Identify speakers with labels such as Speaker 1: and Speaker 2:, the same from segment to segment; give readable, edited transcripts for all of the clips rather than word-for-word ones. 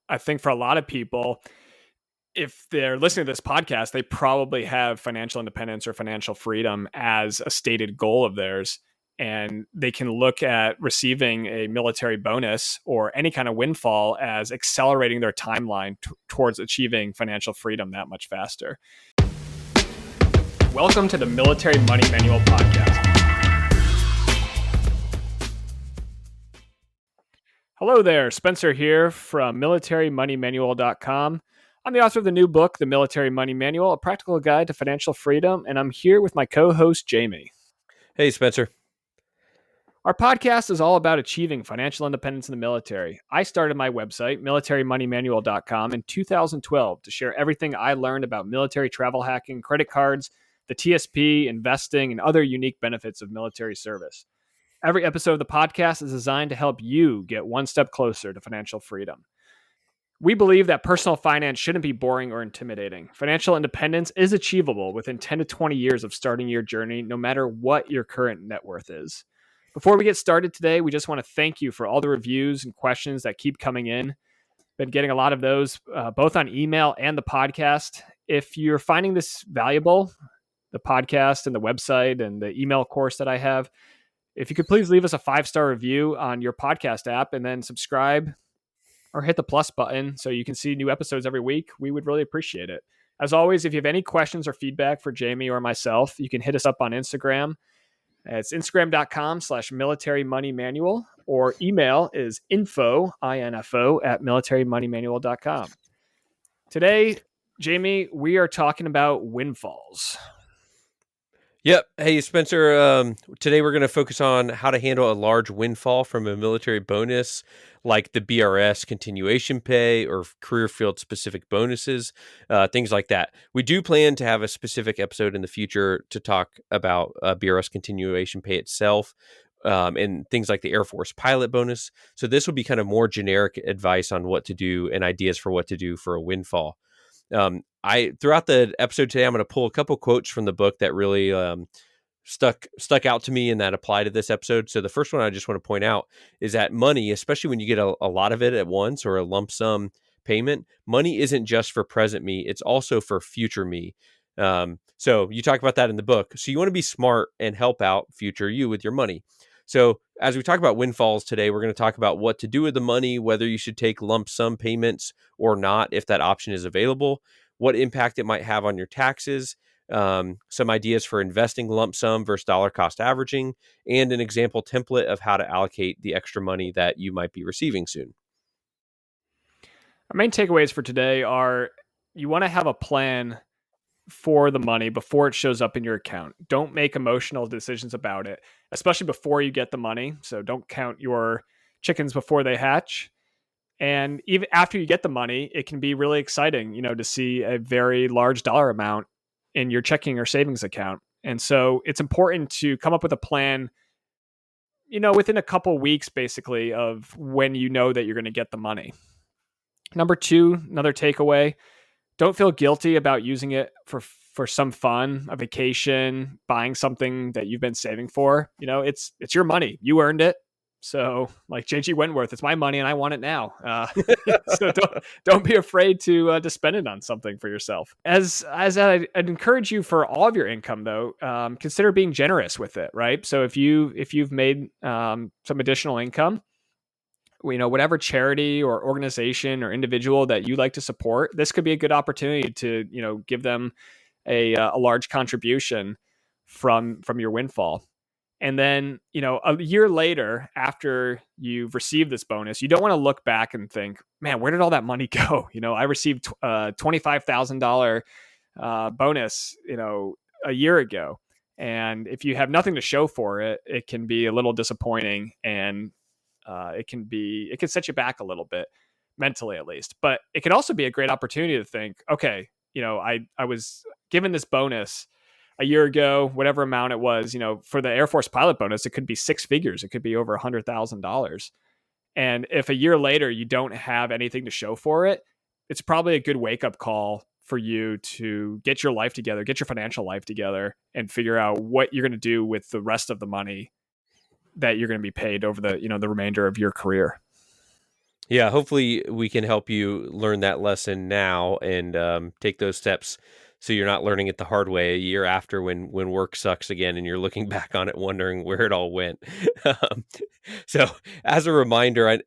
Speaker 1: I think for a lot of people, if they're listening to this podcast, they probably have financial independence or financial freedom as a stated goal of theirs. And they can look at receiving a military bonus or any kind of windfall as accelerating their timeline towards achieving financial freedom that much faster. Welcome to the Military Money Manual podcast. Hello there, Spencer here from militarymoneymanual.com. I'm the author of the new book, The Military Money Manual, a practical guide to financial freedom, and I'm here with my co-host, Jamie.
Speaker 2: Hey, Spencer.
Speaker 1: Our podcast is all about achieving financial independence in the military. I started my website, militarymoneymanual.com, in 2012 to share everything I learned about military travel hacking, credit cards, the TSP, investing, and other unique benefits of military service. Every episode of the podcast is designed to help you get one step closer to financial freedom. We believe that personal finance shouldn't be boring or intimidating. Financial independence is achievable within 10 to 20 years of starting your journey, no matter what your current net worth is. Before we get started today, we just want to thank you for all the reviews and questions that keep coming in. Been getting a lot of those, both on email and the podcast. If you're finding this valuable, the podcast and the website and the email course that I have, if you could please leave us a 5-star review on your podcast app and then subscribe or hit the plus button so you can see new episodes every week, we would really appreciate it. As always, if you have any questions or feedback for Jamie or myself, you can hit us up on Instagram. It's instagram.com/militarymoneymanual, or email is info at militarymoneymanual.com. Today, Jamie, we are talking about windfalls.
Speaker 2: Yep. Hey, Spencer. Today we're going to focus on how to handle a large windfall from a military bonus, like the BRS continuation pay or career field specific bonuses, things like that. We do plan to have a specific episode in the future to talk about BRS continuation pay itself, and things like the Air Force pilot bonus. So this will be kind of more generic advice on what to do and ideas for what to do for a windfall. Throughout the episode today, I'm going to pull a couple quotes from the book that really stuck out to me and that apply to this episode. So the first one I just want to point out is that money, especially when you get a lot of it at once or a lump sum payment, money isn't just for present me, it's also for future me. So you talk about that in the book. So you want to be smart and help out future you with your money. So as we talk about windfalls today, we're going to talk about what to do with the money, whether you should take lump sum payments or not, if that option is available, what impact it might have on your taxes, some ideas for investing lump sum versus dollar cost averaging, and an example template of how to allocate the extra money that you might be receiving soon.
Speaker 1: Our main takeaways for today are you want to have a plan for the money before it shows up in your account. Don't make emotional decisions about it, especially before you get the money. So don't count your chickens before they hatch. And even after you get the money, it can be really exciting, to see a very large dollar amount in your checking or savings account. And so it's important to come up with a plan, within a couple weeks, basically, of when you know that you're going to get the money. Number 2, another takeaway, don't feel guilty about using it for some fun, a vacation, buying something that you've been saving for. It's your money. You earned it. So like J.G. Wentworth, it's my money and I want it now. So don't be afraid to spend it on something for yourself. As I'd encourage you for all of your income, though, consider being generous with it, right? So if you've made some additional income, whatever charity or organization or individual that you like to support, this could be a good opportunity to, give them a large contribution from your windfall. And then, a year later, after you've received this bonus, you don't want to look back and think, man, where did all that money go? I received a $25,000 bonus, a year ago. And if you have nothing to show for it, it can be a little disappointing, and it can set you back a little bit, mentally at least. But it can also be a great opportunity to think, okay, I was given this bonus a year ago, whatever amount it was, for the Air Force pilot bonus, it could be 6 figures. It could be over $100,000. And if a year later you don't have anything to show for it, it's probably a good wake-up call for you to get your life together, get your financial life together, and figure out what you're going to do with the rest of the money that you're going to be paid over the, the remainder of your career.
Speaker 2: Yeah, hopefully we can help you learn that lesson now and take those steps so you're not learning it the hard way a year after when work sucks again and you're looking back on it wondering where it all went. Um, so, as a reminder,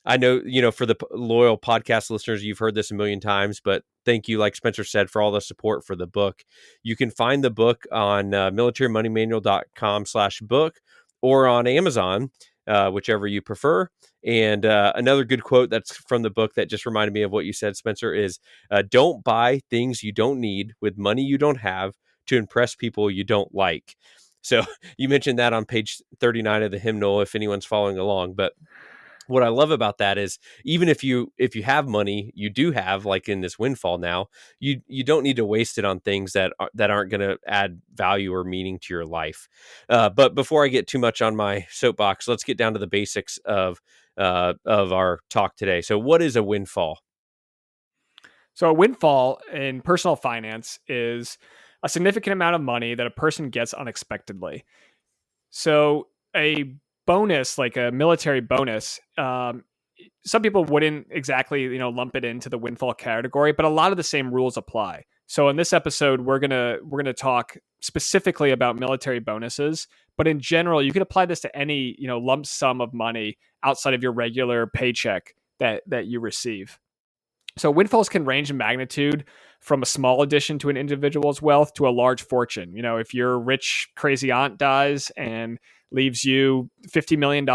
Speaker 2: I know for the loyal podcast listeners, you've heard this a million times, but thank you, like Spencer said, for all the support for the book. You can find the book on militarymoneymanual.com/book or on Amazon, whichever you prefer. And another good quote that's from the book that just reminded me of what you said, Spencer, is don't buy things you don't need with money you don't have to impress people you don't like. So you mentioned that on page 39 of the hymnal, if anyone's following along. But what I love about that is even if you have money, you do have, like in this windfall now, you don't need to waste it on things that aren't going to add value or meaning to your life. But before I get too much on my soapbox, let's get down to the basics of our talk today. So, what is a windfall?
Speaker 1: So a windfall in personal finance is a significant amount of money that a person gets unexpectedly. So a bonus, like a military bonus, some people wouldn't exactly, lump it into the windfall category, but a lot of the same rules apply. So in this episode, we're gonna talk specifically about military bonuses, but in general, you could apply this to any, lump sum of money outside of your regular paycheck that you receive. So windfalls can range in magnitude from a small addition to an individual's wealth to a large fortune. If your rich, crazy aunt dies and leaves you $50 million,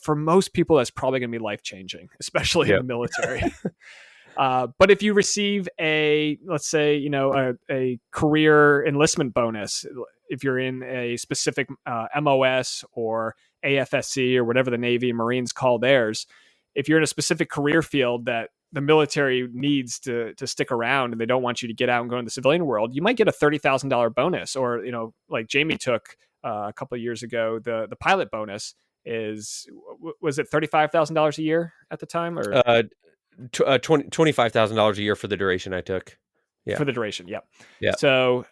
Speaker 1: for most people, that's probably going to be life changing, especially in
Speaker 2: Yeah.
Speaker 1: the military. But if you receive let's say, a career enlistment bonus, if you're in a specific MOS or AFSC or whatever the Navy and Marines call theirs, if you're in a specific career field that the military needs to stick around and they don't want you to get out and go in the civilian world, you might get a $30,000 bonus. Or, like Jamie took a couple of years ago, the pilot bonus was it $35,000 a year at the time, or
Speaker 2: $25,000 a year for the duration I took. Yeah.
Speaker 1: for the duration? Yep.
Speaker 2: Yeah.
Speaker 1: So,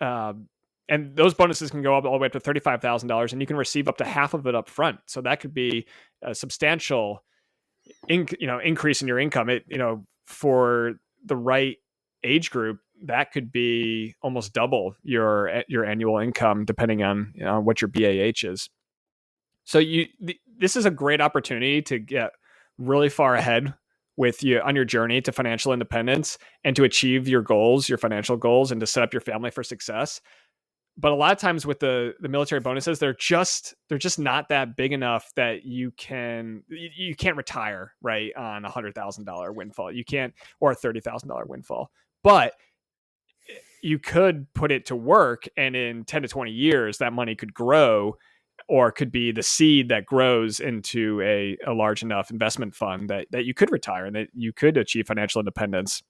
Speaker 1: and those bonuses can go up all the way up to $35,000, and you can receive up to half of it up front. So that could be a substantial increase in your income. For the right age group, that could be almost double your annual income, depending on what your BAH is. So this is a great opportunity to get really far ahead with you on your journey to financial independence and to achieve your goals, your financial goals, and to set up your family for success. But a lot of times with the military bonuses, they're just not that big enough that you can't retire right on $100,000 windfall. You can't, or a $30,000 windfall. But you could put it to work, and in 10 to 20 years, that money could grow, or could be the seed that grows into a large enough investment fund that you could retire and that you could achieve financial independence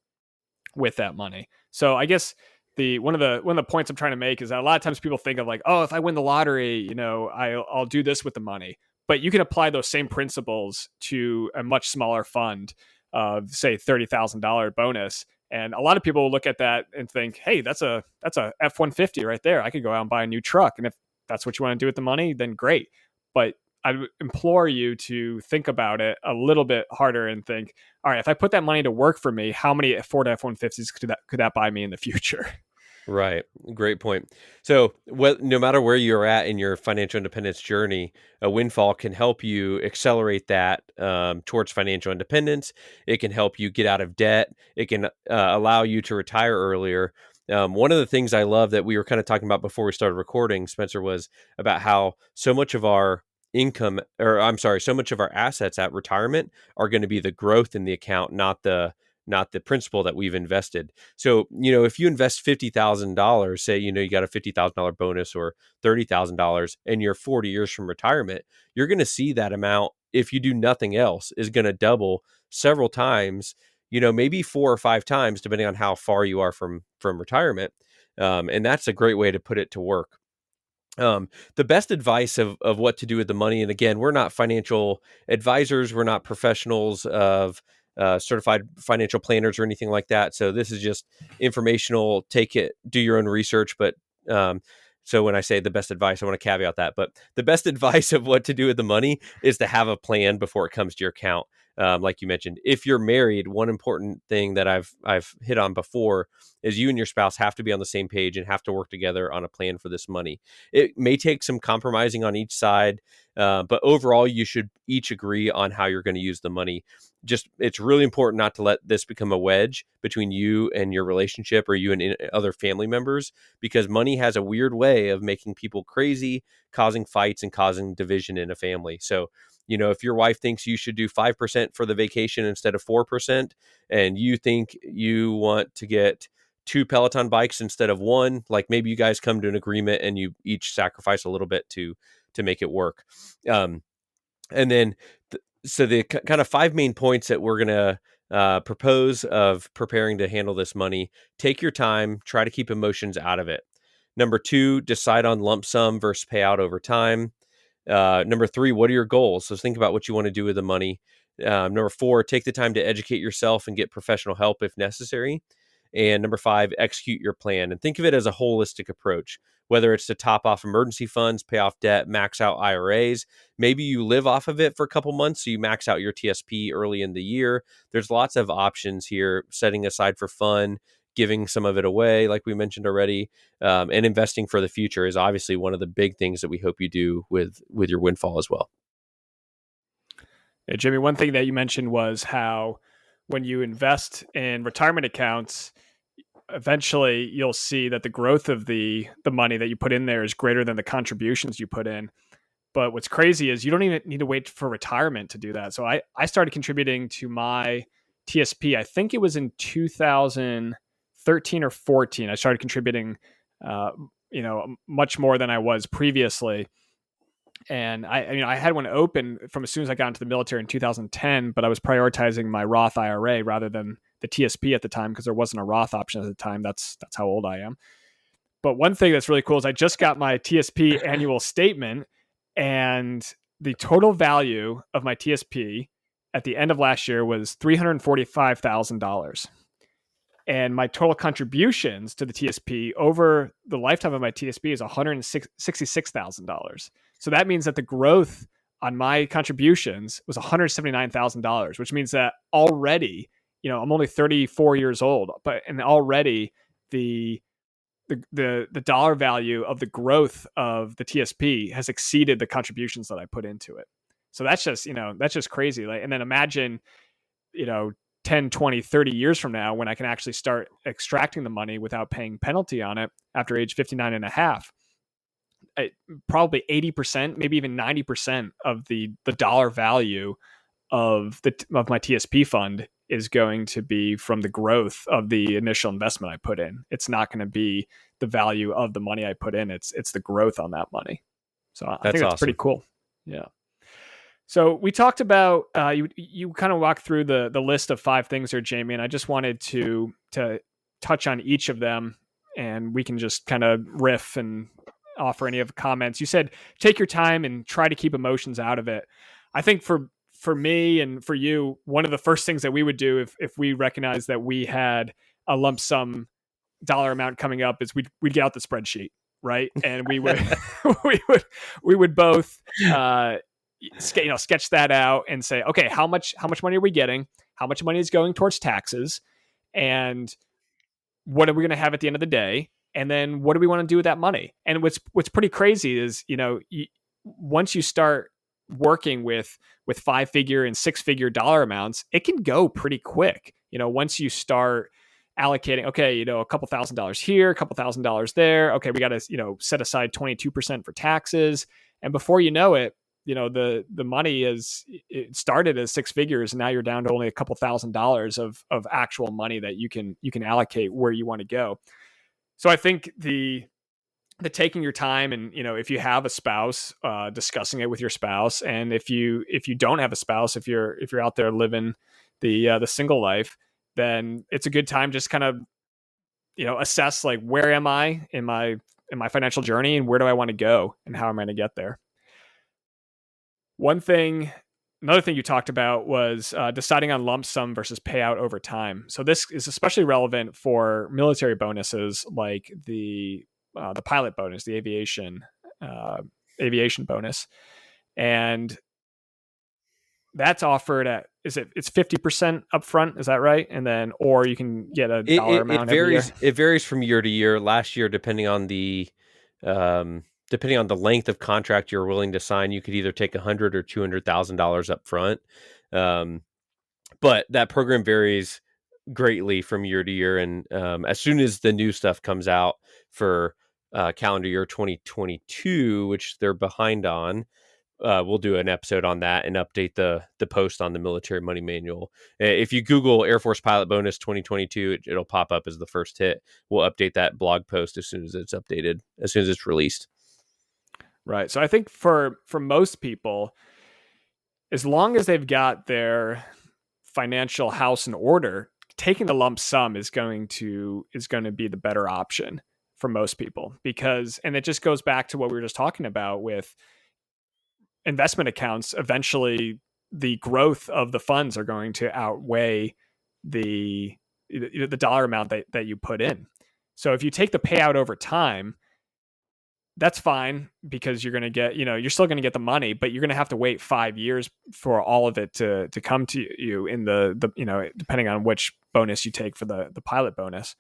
Speaker 1: with that money. So I guess one of the points I'm trying to make is that a lot of times people think of like, oh, if I win the lottery, I'll do this with the money. But you can apply those same principles to a much smaller fund of, say, $30,000 bonus. And a lot of people will look at that and think, hey, that's a F-150 right there. I could go out and buy a new truck. And if that's what you want to do with the money, then great. But I implore you to think about it a little bit harder and think, all right, if I put that money to work for me, how many Ford F-150s could that buy me in the future?
Speaker 2: Right. Great point. So, no matter where you're at in your financial independence journey, a windfall can help you accelerate that towards financial independence. It can help you get out of debt. It can allow you to retire earlier. One of the things I love that we were kind of talking about before we started recording, Spencer, was about how so much of our so much of our assets at retirement are going to be the growth in the account, not the principal that we've invested. So, if you invest $50,000, say, you got a $50,000 bonus or $30,000 and you're 40 years from retirement, you're going to see that amount, if you do nothing else, is going to double several times, maybe 4 or 5 times, depending on how far you are from retirement. And that's a great way to put it to work. The best advice of what to do with the money. And again, we're not financial advisors. We're not professionals of certified financial planners or anything like that. So this is just informational. Take it, do your own research. But so when I say the best advice, I want to caveat that. But the best advice of what to do with the money is to have a plan before it comes to your account. Like you mentioned, if you're married, one important thing that I've hit on before is you and your spouse have to be on the same page and have to work together on a plan for this money. It may take some compromising on each side, but overall, you should each agree on how you're going to use the money. Just it's really important not to let this become a wedge between you and your relationship or you and other family members, because money has a weird way of making people crazy, causing fights and causing division in a family. So, if your wife thinks you should do 5% for the vacation instead of 4%, and you think you want to get 2 Peloton bikes instead of one, like maybe you guys come to an agreement and you each sacrifice a little bit to make it work. And then, so the kind of 5 main points that we're going to propose of preparing to handle this money: take your time, try to keep emotions out of it. Number 2, decide on lump sum versus payout over time. Number 3, what are your goals? So think about what you want to do with the money. Number 4, take the time to educate yourself and get professional help if necessary. And number 5, execute your plan and think of it as a holistic approach, whether it's to top off emergency funds, pay off debt, max out IRAs. Maybe you live off of it for a couple months, so you max out your TSP early in the year. There's lots of options here, setting aside for fun, giving some of it away, like we mentioned already, and investing for the future is obviously one of the big things that we hope you do with your Windfall as well.
Speaker 1: Yeah, Jimmy, one thing that you mentioned was how when you invest in retirement accounts, eventually you'll see that the growth of the money that you put in there is greater than the contributions you put in. But what's crazy is you don't even need to wait for retirement to do that. So I started contributing to my TSP. I think it was in 2013 or 14. I started contributing, much more than I was previously. And I had one open from as soon as I got into the military in 2010, but I was prioritizing my Roth IRA rather than the TSP at the time because there wasn't a Roth option at the time. That's how old I am. But one thing that's really cool is I just got my TSP annual statement, and the total value of my TSP at the end of last year was $345,000. And my total contributions to the TSP over the lifetime of my TSP is $166,000. So that means that the growth on my contributions was $179,000, which means that already, I'm only 34 years old, and already the dollar value of the growth of the TSP has exceeded the contributions that I put into it. So that's just crazy. And then imagine, 10, 20, 30 years from now, when I can actually start extracting the money without paying penalty on it after age 59 and a half, probably 80%, maybe even 90% of the dollar value of my TSP fund is going to be from the growth of the initial investment I put in. It's not going to be the value of the money I put in. It's the growth on that money. So I think that's
Speaker 2: awesome.
Speaker 1: Pretty cool. Yeah. So we talked about you kind of walked through the list of 5 things here, Jamie, and I just wanted to touch on each of them, and we can just kind of riff and offer any of the comments. You said take your time and try to keep emotions out of it. I think for me and for you, one of the first things that we would do if we recognized that we had a lump sum dollar amount coming up is we'd get out the spreadsheet, right? And we would we would both sketch that out and say, okay, how much money are we getting? How much money is going towards taxes? And what are we going to have at the end of the day? And then what do we want to do with that money? And what's pretty crazy is, once you start working with 5-figure and 6-figure dollar amounts, it can go pretty quick. Once you start allocating, okay, a couple $1,000s here, a couple $1,000s there. Okay, we got to, set aside 22% for taxes. And before you know it, the money it started as 6 figures, and now you're down to only a couple $1,000s of actual money that you can allocate where you want to go. So I think the taking your time, and if you have a spouse, discussing it with your spouse, and if you don't have a spouse, if you're out there living the single life, then it's a good time just kind of assess, like, where am I in my financial journey, and where do I want to go, and how am I going to get there. Another thing you talked about was deciding on lump sum versus payout over time. So this is especially relevant for military bonuses, like the pilot bonus, the aviation bonus, and that's offered at it's 50% upfront, is that right? And then, or you can get a
Speaker 2: It,
Speaker 1: dollar
Speaker 2: it it
Speaker 1: amount every year.
Speaker 2: varies. It varies from year to year. Last year, depending on the length of contract you're willing to sign, you could either take $100,000 or $200,000 up front. But that program varies greatly from year to year. And as soon as the new stuff comes out for calendar year 2022, which they're behind on, we'll do an episode on that and update the post on the military money manual. If you Google Air Force Pilot Bonus 2022, it'll pop up as the first hit. We'll update that blog post as soon as it's updated, as soon as it's released.
Speaker 1: Right. So I think for most people, as long as they've got their financial house in order, taking the lump sum is going to be the better option for most people, because, and it just goes back to what we were just talking about with investment accounts. Eventually the growth of the funds are going to outweigh the dollar amount that you put in. So if you take the payout over time, that's fine, because you're going to get, you're still going to get the money, but you're going to have to wait 5 years for all of it to come to you in the depending on which bonus you take for the pilot bonus.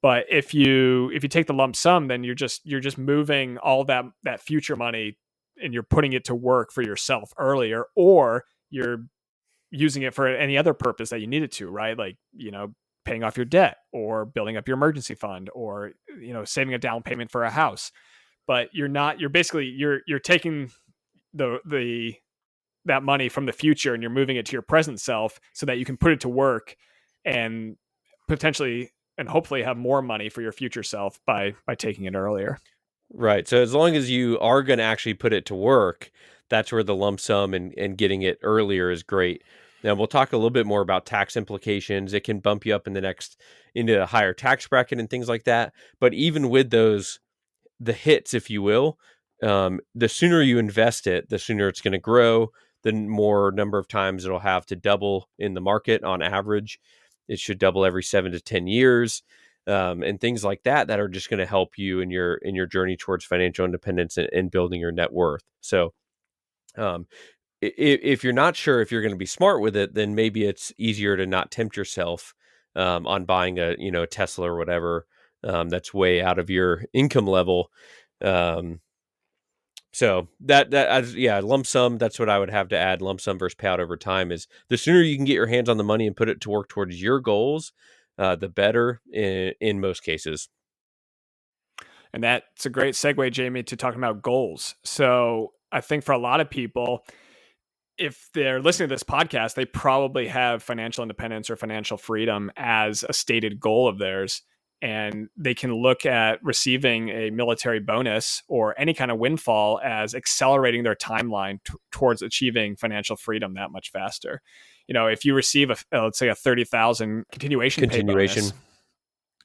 Speaker 1: But if you take the lump sum, then you're just moving all that future money and you're putting it to work for yourself earlier, or you're using it for any other purpose that you need it to, right? Like, paying off your debt, or building up your emergency fund, or, saving a down payment for a house. But you're basically you're taking the that money from the future and you're moving it to your present self so that you can put it to work and potentially and hopefully have more money for your future self by taking it earlier.
Speaker 2: Right. So as long as you are going to actually put it to work, that's where the lump sum and getting it earlier is great. Now we'll talk a little bit more about tax implications. It can bump you up into a higher tax bracket and things like that. But even with the hits, if you will, the sooner you invest it, the sooner it's going to grow, the more number of times it'll have to double in the market on average. It should double every 7 to 10 years. And things like that are just going to help you in your journey towards financial independence and building your net worth. So if you're not sure if you're going to be smart with it, then maybe it's easier to not tempt yourself on buying a Tesla or whatever that's way out of your income level. So lump sum, that's what I would have to add. Lump sum versus payout over time is the sooner you can get your hands on the money and put it to work towards your goals, the better in most cases.
Speaker 1: And that's a great segue, Jamie, to talking about goals. So I think for a lot of people, if they're listening to this podcast, they probably have financial independence or financial freedom as a stated goal of theirs. And they can look at receiving a military bonus or any kind of windfall as accelerating their timeline towards achieving financial freedom that much faster. If you receive let's say a 30,000 continuation pay bonus,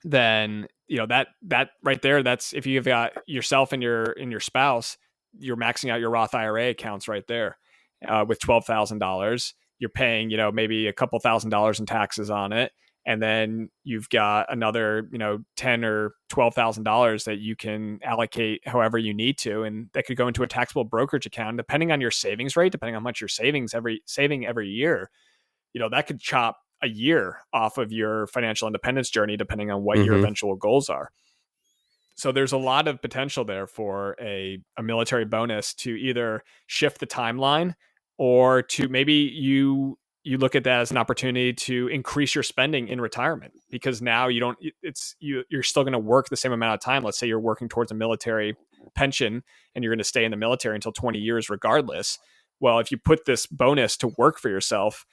Speaker 1: then that right there, that's, if you've got yourself and your spouse, you're maxing out your Roth IRA accounts right there with $12,000. You're paying maybe a couple $1,000s in taxes on it, and then you've got another $10,000 or $12,000 that you can allocate however you need to, and that could go into a taxable brokerage account depending on your savings rate, depending on how much you're saving every year. That could chop a year off of your financial independence journey, depending on what your eventual goals are. So there's a lot of potential there for a military bonus to either shift the timeline, or to maybe you look at that as an opportunity to increase your spending in retirement, because now you're still going to work the same amount of time. Let's say you're working towards a military pension and you're going to stay in the military until 20 years regardless. Well, if you put this bonus to work for yourself,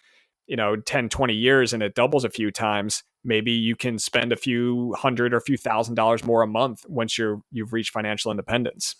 Speaker 1: 10, 20 years, and it doubles a few times, maybe you can spend a few hundred or a few $1,000s more a month once you've reached financial independence.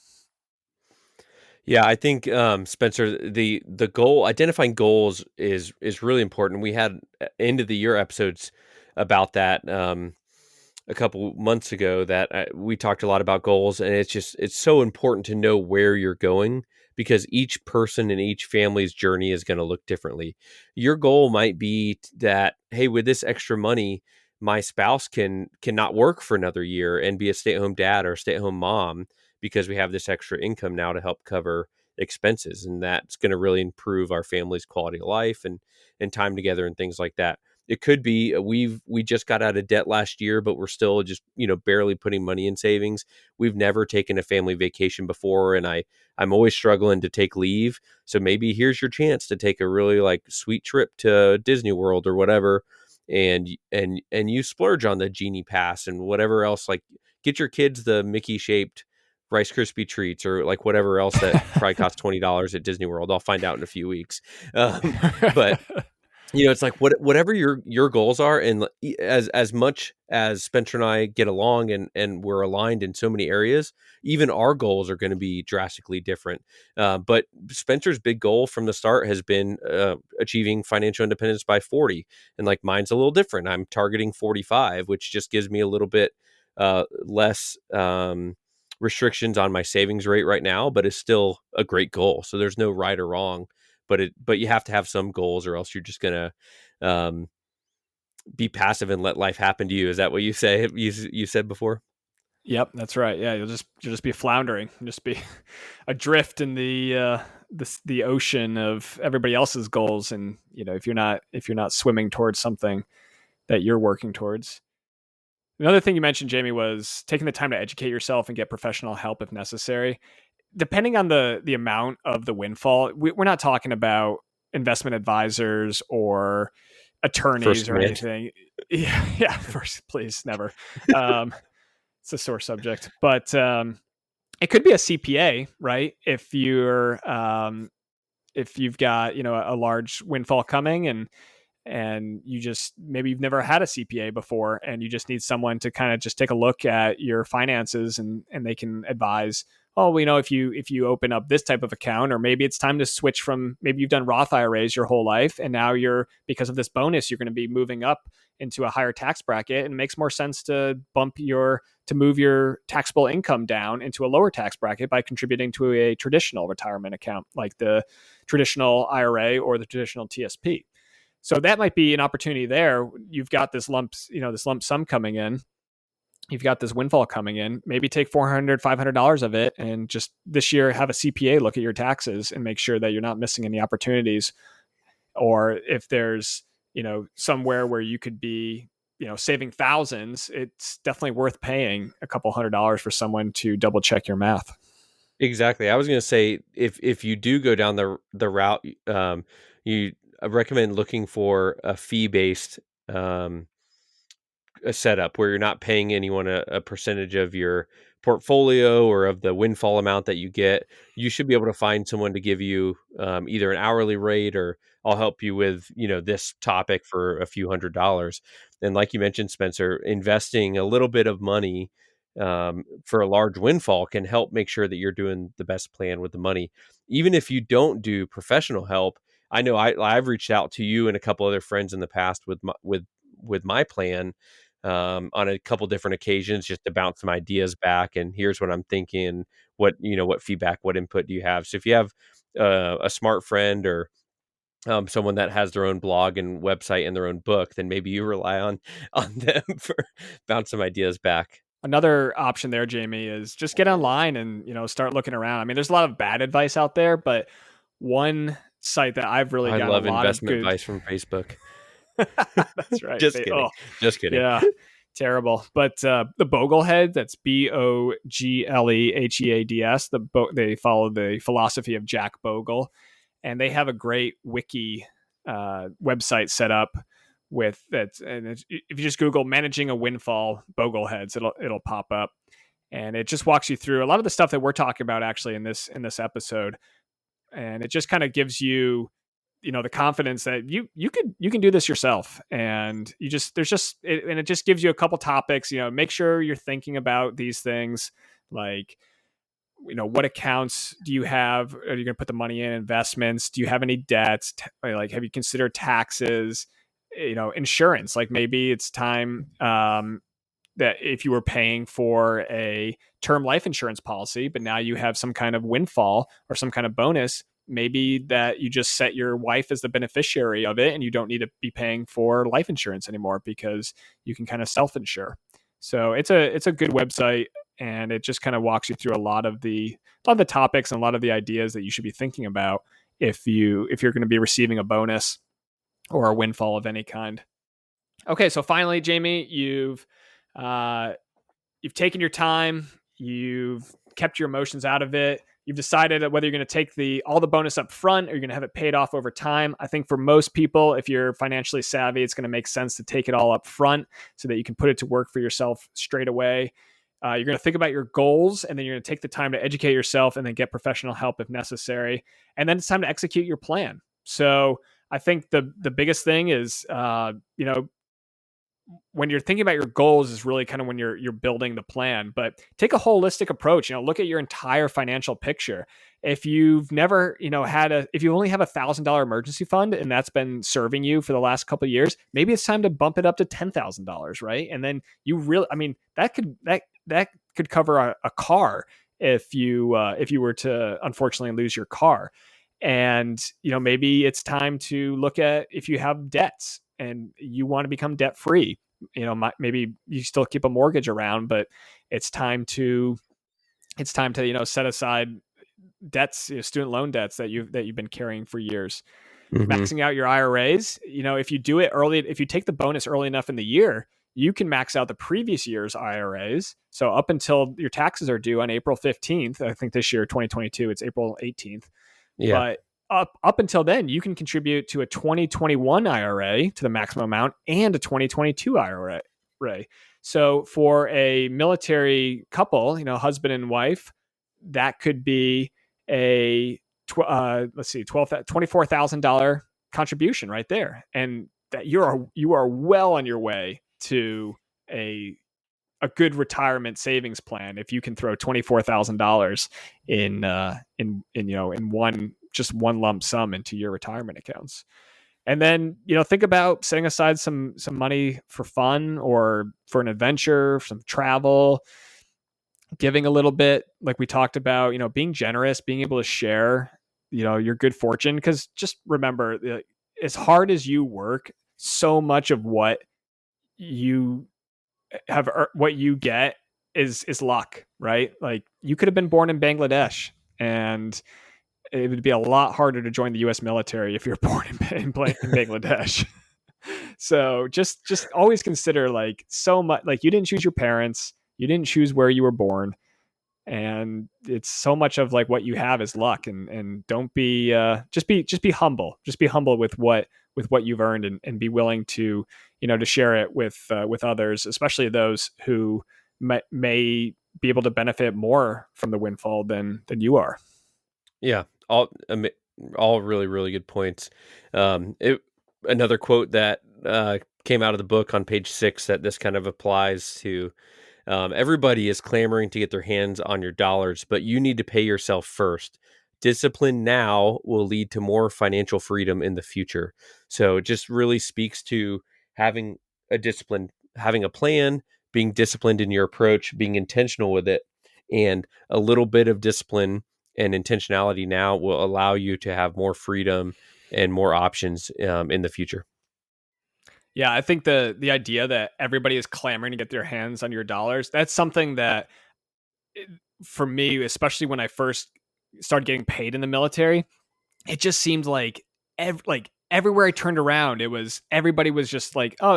Speaker 2: Yeah, I think Spencer, the goal, identifying goals is really important. We had end of the year episodes about that a couple months ago that we talked a lot about goals, and it's so important to know where you're going, because each person and each family's journey is going to look differently. Your goal might be that, hey, with this extra money, my spouse cannot work for another year and be a stay-at-home dad or stay-at-home mom, because we have this extra income now to help cover expenses, and that's going to really improve our family's quality of life and time together and things like that. It could be we just got out of debt last year, but we're still just barely putting money in savings. We've never taken a family vacation before, and I'm always struggling to take leave. So maybe here's your chance to take a really like sweet trip to Disney World or whatever, and you splurge on the Genie Pass and whatever else. Like get your kids the Mickey shaped Rice Krispie treats or like whatever else that probably costs $20 at Disney World. I'll find out in a few weeks. But it's like whatever your goals are, and as much as Spencer and I get along and we're aligned in so many areas, even our goals are going to be drastically different. But Spencer's big goal from the start has been achieving financial independence by 40, and like mine's a little different. I'm targeting 45, which just gives me a little bit less restrictions on my savings rate right now, but is still a great goal. So there's no right or wrong. But you have to have some goals, or else you're just gonna be passive and let life happen to you. Is that what you say? You said before?
Speaker 1: Yep, that's right. Yeah, you'll just be floundering, just be adrift in the ocean of everybody else's goals, and if you're not swimming towards something that you're working towards. Another thing you mentioned, Jamie, was taking the time to educate yourself and get professional help if necessary. Depending on the amount of the windfall, we're not talking about investment advisors or attorneys
Speaker 2: First
Speaker 1: or
Speaker 2: command.
Speaker 1: anything. Yeah. First, please, never. Um, it's a sore subject, but it could be a CPA, right? If you've got a large windfall coming, and maybe you've never had a CPA before, and you just need someone to kind of just take a look at your finances, and they can advise, oh, if you open up this type of account, or maybe it's time to switch from, maybe you've done Roth IRAs your whole life, and now because of this bonus, you're going to be moving up into a higher tax bracket, and it makes more sense to move your taxable income down into a lower tax bracket by contributing to a traditional retirement account, like the traditional IRA or the traditional TSP. So that might be an opportunity there. You've got this lump sum coming in. You've got this windfall coming in. Maybe take $400, $500 of it, and just this year have a CPA look at your taxes and make sure that you're not missing any opportunities. Or if there's, somewhere where you could be, saving thousands, it's definitely worth paying a couple $100 for someone to double check your math.
Speaker 2: Exactly. I was going to say if you do go down the route, you I recommend looking for a fee based a setup where you're not paying anyone a percentage of your portfolio or of the windfall amount that you get. You should be able to find someone to give you either an hourly rate, or I'll help you with this topic for a few $100s. And like you mentioned, Spencer, investing a little bit of money for a large windfall can help make sure that you're doing the best plan with the money. Even if you don't do professional help, I know I've reached out to you and a couple other friends in the past with my plan on a couple different occasions, just to bounce some ideas back. And here's what I'm thinking. What feedback, what input do you have? So if you have a smart friend, or someone that has their own blog and website and their own book, then maybe you rely on them for bounce some ideas back.
Speaker 1: Another option there, Jamie, is just get online and start looking around. I mean, there's a lot of bad advice out there, but one site that I've really
Speaker 2: I
Speaker 1: gotten a
Speaker 2: love
Speaker 1: lot of
Speaker 2: investment
Speaker 1: good.
Speaker 2: advice from Facebook.
Speaker 1: That's right.
Speaker 2: Just kidding. Just kidding.
Speaker 1: Yeah, terrible. But the Boglehead, that's Bogleheads. They follow the philosophy of Jack Bogle, and they have a great wiki website set up with that. And if you just Google "managing a windfall Bogleheads," it'll pop up, and it just walks you through a lot of the stuff that we're talking about actually in this episode, and it just kind of gives you the confidence that you can do this yourself. And it just gives you a couple topics. Make sure you're thinking about these things, like what accounts do you have? Are you going to put the money in? Investments? Do you have any debts? Like, have you considered taxes? Insurance, like maybe it's time that if you were paying for a term life insurance policy, but now you have some kind of windfall or some kind of bonus, maybe that you just set your wife as the beneficiary of it, and you don't need to be paying for life insurance anymore because you can kind of self-insure. So it's a good website. and it just kind of walks you through a lot of the topics and a lot of the ideas that you should be thinking about if you're going to be receiving a bonus or a windfall of any kind. Okay, so finally, Jamie, uh, you've taken your time, you've kept your emotions out of it. You've decided whether you're going to take all the bonus up front or you're going to have it paid off over time. I think for most people, if you're financially savvy, it's going to make sense to take it all up front so that you can put it to work for yourself straight away. You're going to think about your goals, and then you're going to take the time to educate yourself and then get professional help if necessary. And then it's time to execute your plan. So I think the biggest thing is, when you're thinking about your goals is really kind of when you're building the plan, but take a holistic approach. Look at your entire financial picture. If you've never, if you only have $1,000 emergency fund and that's been serving you for the last couple of years, maybe it's time to bump it up to $10,000, right? And then you really, that could cover a car if you were to unfortunately lose your car. And maybe it's time to look at if you have debts and you want to become debt free. Maybe you still keep a mortgage around, but it's time to set aside debts, student loan debts that you've been carrying for years.
Speaker 2: Mm-hmm.
Speaker 1: Maxing out your IRAs. If you do it early, if you take the bonus early enough in the year, you can max out the previous year's IRAs. So up until your taxes are due on April 15th, I think this year, 2022, it's April 18th.
Speaker 2: Yeah.
Speaker 1: But up until then, you can contribute to a 2021 IRA to the maximum amount and a 2022 IRA. So for a military couple, husband and wife, that could be a $24,000 contribution right there, and that you are well on your way to a good retirement savings plan if you can throw $24,000 in one lump sum into your retirement accounts. And then, think about setting aside some money for fun or for an adventure, some travel, giving a little bit, like we talked about, being generous, being able to share, your good fortune. Because just remember, as hard as you work, so much of what you what you get is luck, right? Like you could have been born in Bangladesh, and it would be a lot harder to join the U.S. military if you're born in Bangladesh. So just always consider, like, so much, like, you didn't choose your parents, you didn't choose where you were born, and it's so much of like what you have is luck. And don't be just be humble, with what you've earned, and be willing to to share it with others, especially those who may be able to benefit more from the windfall than you are.
Speaker 2: Yeah, all really, really good points. Another quote that came out of the book on page 6 that this kind of applies to. Everybody is clamoring to get their hands on your dollars, but you need to pay yourself first. Discipline now will lead to more financial freedom in the future. So it just really speaks to having a discipline, having a plan, being disciplined in your approach, being intentional with it, and a little bit of discipline and intentionality now will allow you to have more freedom and more options in the future.
Speaker 1: Yeah, I think the idea that everybody is clamoring to get their hands on your dollars, that's something that, for me, especially when I first started getting paid in the military, it just seemed like everywhere I turned around, everybody was just like, oh,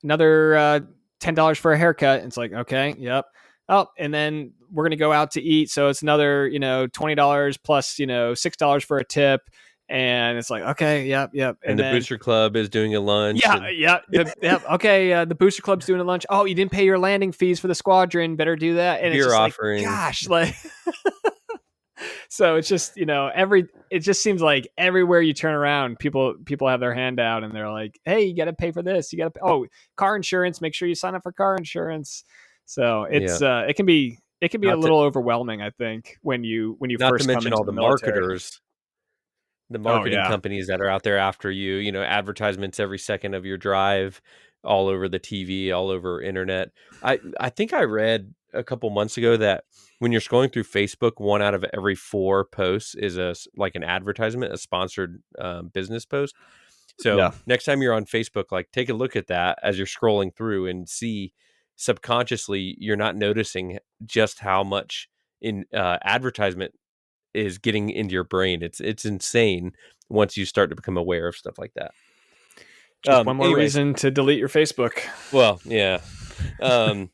Speaker 1: another $10 for a haircut. And it's like, okay, yep. Oh, and then we're gonna go out to eat, so it's another $20 plus $6 for a tip. And it's like, okay, yep.
Speaker 2: And the
Speaker 1: then
Speaker 2: booster club is doing a lunch.
Speaker 1: yeah. Okay, the booster club's doing a lunch. Oh, you didn't pay your landing fees for the squadron. Better do that. And it's
Speaker 2: beer
Speaker 1: just
Speaker 2: offerings.
Speaker 1: like, gosh, like, so it's just, it just seems like everywhere you turn around, people have their hand out and they're like, hey, you got to pay for this. You got to, car insurance. Make sure you sign up for car insurance. So it's, it can be a little overwhelming, I think, when you
Speaker 2: not
Speaker 1: first
Speaker 2: to
Speaker 1: come
Speaker 2: mention
Speaker 1: into
Speaker 2: all the
Speaker 1: military.
Speaker 2: marketers, the marketing companies that are out there after you, advertisements every second of your drive, all over the TV, all over internet. I think I read a couple months ago that when you're scrolling through Facebook, 1 out of every 4 posts is an advertisement, a sponsored business post. So next time you're on Facebook, like, take a look at that as you're scrolling through and see subconsciously you're not noticing just how much in advertisement is getting into your brain. It's insane once you start to become aware of stuff like that.
Speaker 1: Just one more
Speaker 2: Anyways,
Speaker 1: reason to delete your Facebook.
Speaker 2: well, yeah. Um,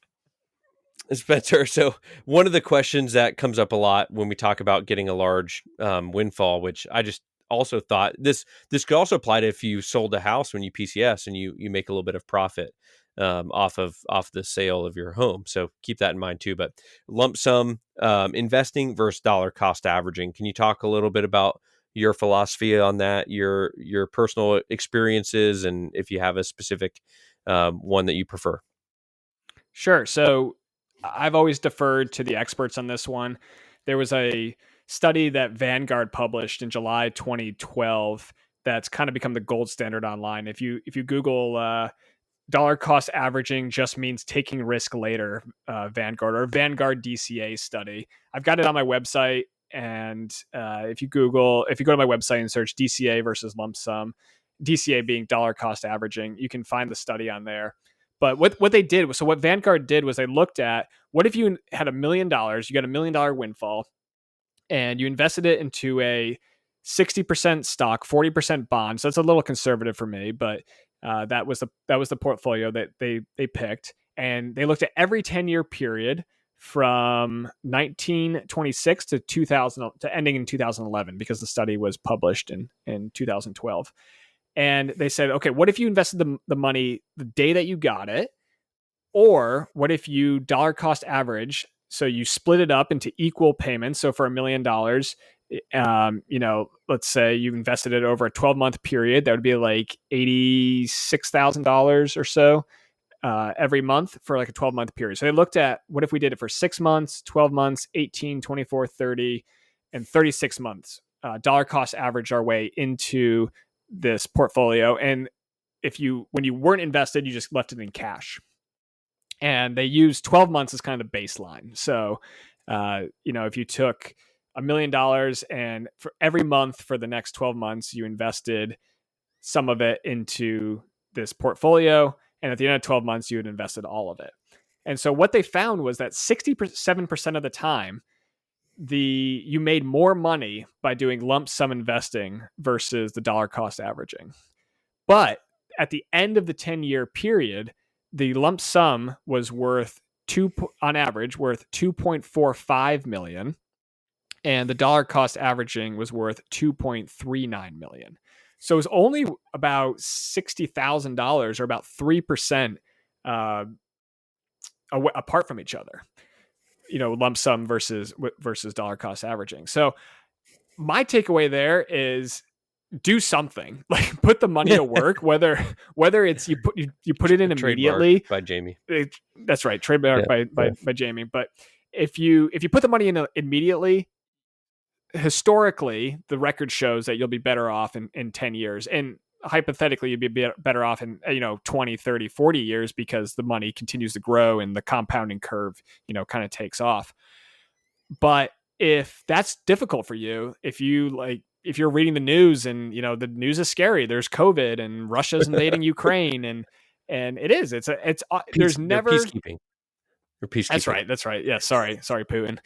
Speaker 2: Spencer, so one of the questions that comes up a lot when we talk about getting a large windfall, which I just also thought this could also apply to if you sold a house when you PCS and you make a little bit of profit off the sale of your home. So keep that in mind too. But lump sum investing versus dollar cost averaging. Can you talk a little bit about your philosophy on that, your personal experiences, and if you have a specific one that you prefer?
Speaker 1: Sure. So I've always deferred to the experts on this one. There was a study that Vanguard published in July 2012 that's kind of become the gold standard online. If you Google dollar cost averaging just means taking risk later, Vanguard or Vanguard DCA study. I've got it on my website, and if you go to my website and search DCA versus lump sum, DCA being dollar cost averaging, you can find the study on there. But what they did was, so what Vanguard did was they looked at, what if you had $1 million, you got $1 million windfall, and you invested it into a 60% stock, 40% bond. So that's a little conservative for me, but that was the portfolio that they picked, and they looked at every 10-year period from 1926 to 2000 to ending in 2011, because the study was published in 2012. And they said, okay, what if you invested the money the day that you got it? Or what if you dollar cost average? So you split it up into equal payments. So for $1 million, let's say you invested it over a 12-month period, that would be like $86,000 or so every month for like a 12-month period. So they looked at, what if we did it for 6 months, 12 months, 18, 24, 30, and 36 months, dollar cost average our way into this portfolio. And when you weren't invested, you just left it in cash. And they used 12 months as kind of the baseline. So, if you took $1 million and for every month for the next 12 months, you invested some of it into this portfolio, and at the end of 12 months, you had invested all of it. And so what they found was that 67% of the time, you made more money by doing lump sum investing versus the dollar cost averaging. But at the end of the 10-year period, the lump sum was on average worth 2.45 million, and the dollar cost averaging was worth 2.39 million. So it was only about $60,000, or about 3% apart from each other. Lump sum versus dollar cost averaging. So my takeaway there is, do something, like put the money to work, whether it's you put it in immediately
Speaker 2: by Jamie.
Speaker 1: That's right, trademark by Jamie. But if you put the money in immediately, historically the record shows that you'll be better off in 10 years, and hypothetically you'd be better off in 20, 30, 40 years, because the money continues to grow and the compounding curve kind of takes off. But if that's difficult for you, if you're reading the news and the news is scary, there's COVID and Russia's invading Ukraine, and it's there's never
Speaker 2: peacekeeping.
Speaker 1: That's right. Yeah, sorry, Putin.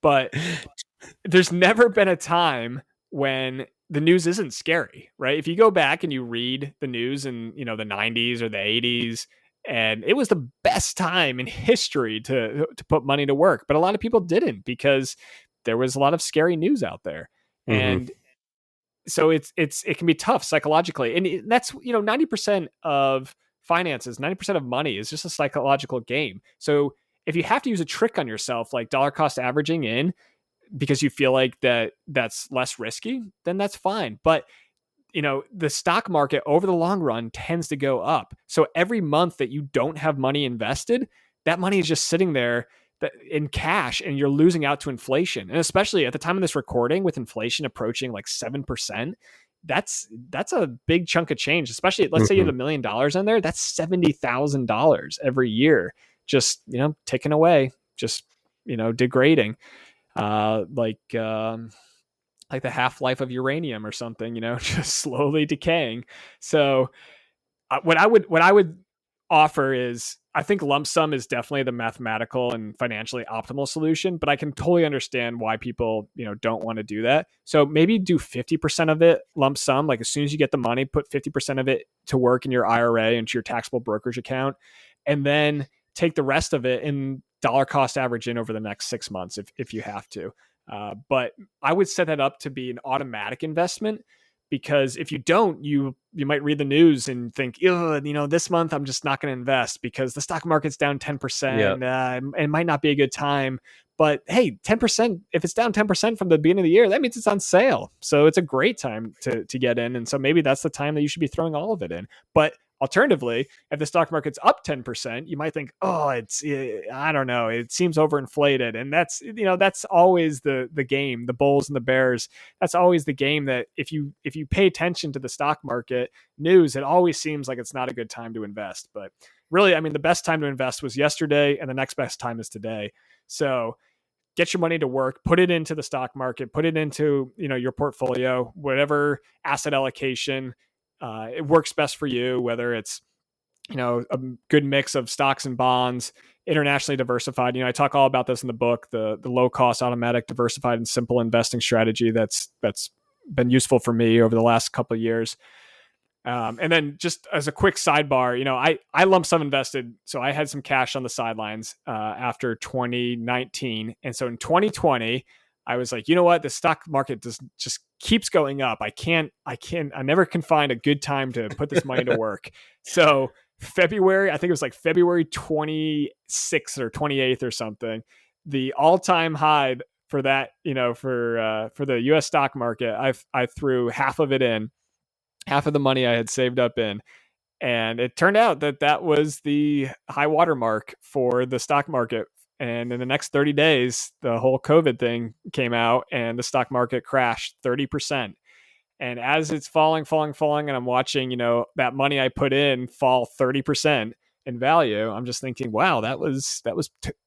Speaker 1: But there's never been a time when the news isn't scary, right? If you go back and you read the news in the 90s or the 80s, and it was the best time in history to put money to work, but a lot of people didn't, because there was a lot of scary news out there. Mm-hmm. And so it can be tough psychologically, and that's 90% of finances, 90% of money is just a psychological game. So if you have to use a trick on yourself, like dollar cost averaging in, because you feel like that's less risky, then that's fine. But the stock market over the long run tends to go up. So every month that you don't have money invested, that money is just sitting there in cash, and you're losing out to inflation. And especially at the time of this recording, with inflation approaching like 7%, that's a big chunk of change. Especially, let's say you have $1 million in there, that's $70,000 every year, just ticking away, just degrading, like the half-life of uranium or something, just slowly decaying. So what I would offer is, I think lump sum is definitely the mathematical and financially optimal solution, but I can totally understand why people, don't want to do that. So maybe do 50% of it lump sum. Like as soon as you get the money, put 50% of it to work in your IRA into your taxable brokerage account, and then take the rest of it in dollar cost average in over the next 6 months if you have to. But I would set that up to be an automatic investment, because if you don't, you might read the news and think, this month I'm just not going to invest because the stock market's down 10%. It might not be a good time. But hey, 10%, if it's down 10% from the beginning of the year, that means it's on sale. So it's a great time to get in. And so maybe that's the time that you should be throwing all of it in. But alternatively, if the stock market's up 10%, you might think, I don't know, it seems overinflated. And that's always the game, the bulls and the bears. That's always the game that if you pay attention to the stock market news, it always seems like it's not a good time to invest. But really, I mean, the best time to invest was yesterday, and the next best time is today. So get your money to work, put it into the stock market, put it into, your portfolio, whatever asset allocation it works best for you, whether it's, a good mix of stocks and bonds, internationally diversified. I talk all about this in the book, the low cost, automatic, diversified, and simple investing strategy that's been useful for me over the last couple of years. And then just as a quick sidebar, I lump sum invested. So I had some cash on the sidelines after 2019. And so in 2020, I was like, you know what? The stock market just keeps going up. I never can find a good time to put this money to work. So February, I think it was like February 26th or 28th or something, the all-time high for that, for the US stock market, I threw half of it in, half of the money I had saved up in. And it turned out that was the high water mark for the stock market. And in the next 30 days, the whole COVID thing came out and the stock market crashed 30%. And as it's falling, and I'm watching, that money I put in fall 30% in value, I'm just thinking, wow, that was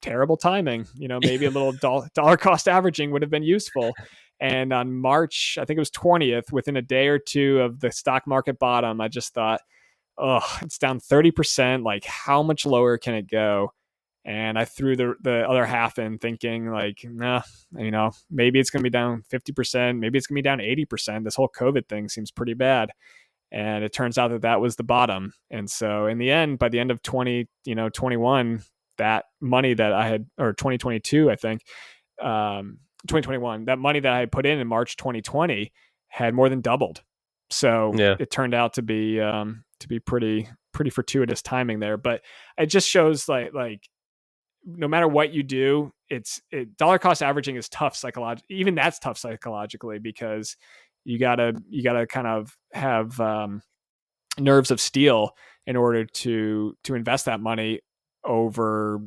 Speaker 1: terrible timing. Maybe a little dollar cost averaging would have been useful. And on March, I think it was 20th, within a day or two of the stock market bottom, I just thought, oh, it's down 30%. Like, how much lower can it go? And I threw the other half in thinking like, nah, maybe it's going to be down 50%. Maybe it's going to be down 80%. This whole COVID thing seems pretty bad. And it turns out that was the bottom. And so in the end, by the end of 2021, that money that I had, or 2022, I think, 2021, that money that I had put in March 2020 had more than doubled. So It turned out to be pretty fortuitous timing there. But it just shows like no matter what you do, dollar cost averaging is tough psychologically. Even that's tough psychologically, because you gotta kind of have nerves of steel in order to invest that money over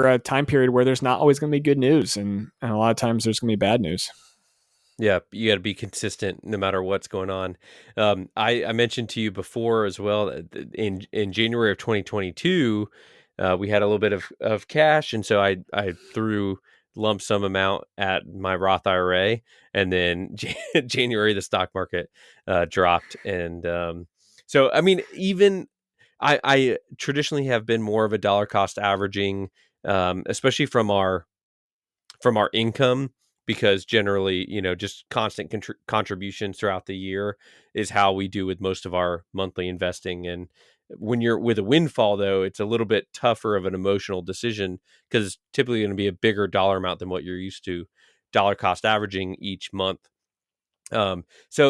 Speaker 1: a time period where there's not always going to be good news, and a lot of times there's going to be bad news.
Speaker 2: Yeah, you got to be consistent no matter what's going on. I mentioned to you before as well that in January of 2022, we had a little bit of cash, and so I threw lump sum amount at my Roth IRA, and then January the stock market dropped, and so I mean, even I traditionally have been more of a dollar cost averaging, especially from our income, because generally, just constant contributions throughout the year is how we do with most of our monthly investing. And when you're with a windfall, though, it's a little bit tougher of an emotional decision, because it's typically going to be a bigger dollar amount than what you're used to dollar cost averaging each month. So